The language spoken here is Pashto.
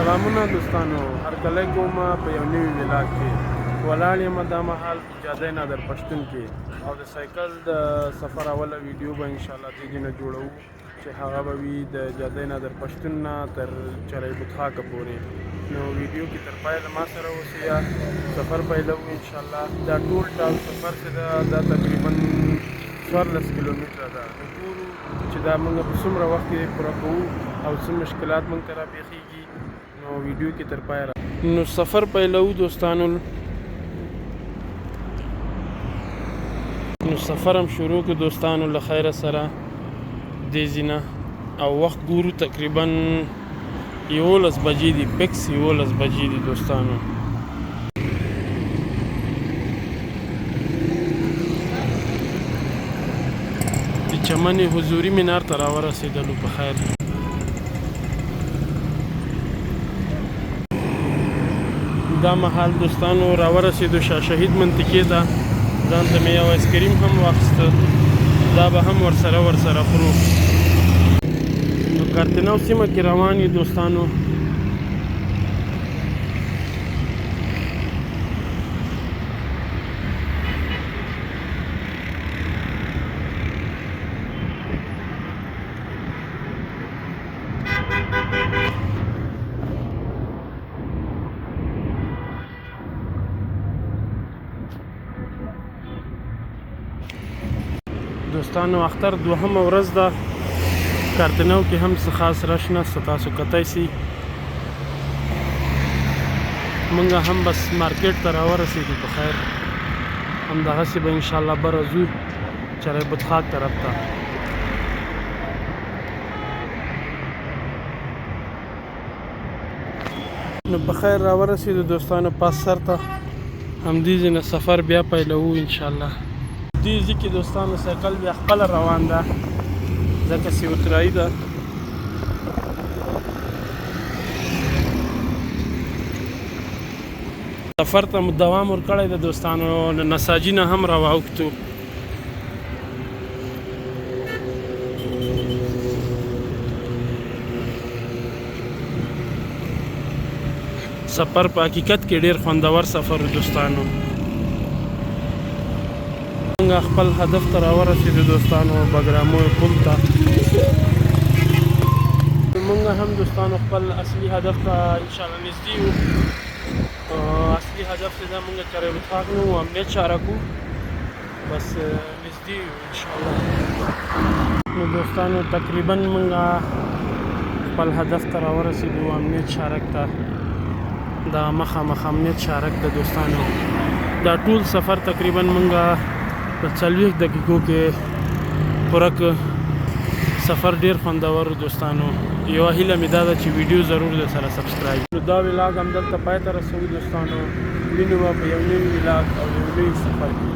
سلامونه دوستانو، هرکلی کوم په یو نوي ولاګ کې ولاړ یم دا مهال جاده نادر پښتون کې او د سایکل د سفر اوله ویډیو به انشاءالله دې نه جوړوو چې هغه به وي د جاده نادر پښتون نه تر چرای بطخاکه پورې. نو ویډیو کې تر پایه له ما سره اوسئ یا سفر پیلوو انشاءالله. دا ټول ټال سفر چې دا تقریبا 14 کیلومتره ده. نو ګورو چې دا موږ په څومره وخت کې پوره کوو او څه مشکلات موږ ته راپېښېږي. نو ویډیو کې تر پایه نو سفر پیلوو دوستانو. نو سفر هم شروع کړو دوستانو له خیره سره دې ځای نه او وخت ګورو تقریبا 11 بجې دي، فکس 11 بجې دي دوستانو. د چمن حضوري مینار ته راورسېدلو په خیر. دا مهال دوستانو راورسېدو شاه شهید منطقې ته. ځان ته مې یو آیسکریم هم واخیسته، دا به هم ورسره خورو. نو کارتنو سیمه کې روان یو دوستانو. دوستانو اختر دوهمه ورځ ده، کارتنو کې هم څه خاص رش نشته، تاسو کتی سي. مونږ هم بس مارکیټ ته راورسېدو په خیر. همدغسې به انشاءالله بره ځو چرای بطخاک طرف ته. نو په خیر راورسېدو دوستانو پاس سر ته. همدې ځای نه سفر بیا پیلوو انشاءالله. دې ځای کې دوستانو سایکل بیا خپله روان ده ځکه سیوترایي ده. سفر ته مو دوام ورکړی ده دوستانو. نساجي نه هم راواوښتو. سفر په حقیقت کې ډېر خوندور سفر دوستانو. موږ خپل هدف ته راورسېدو دوستانو، بګرامو پل ته. موږ هم دوستانو خپل اصلي هدف ته انشاءالله نږدې یو. اصلي هدف چې دا موږ چرای بطخاک نه وو، امنیت شارکو بس نږدې یو انشاءالله. نو دوستانو تقریبا موږ خپل هدف ته راورسېدو، امنیت شارک ته. دا مخامخ امنیت شارک ته دوستانو. دا ټول سفر تقریبا موږ په 40 دقیقو کې پوره کړ. سفر ډیر خوندور دوستانو. یو هیله مې دا ده چې ویډیو ضرور در سره سبسکرایب. نو دا ولاګ همدلته پای ته رسوو دوستانو. وینو به په یو نوي ولاګ او یو نوي سفر کې.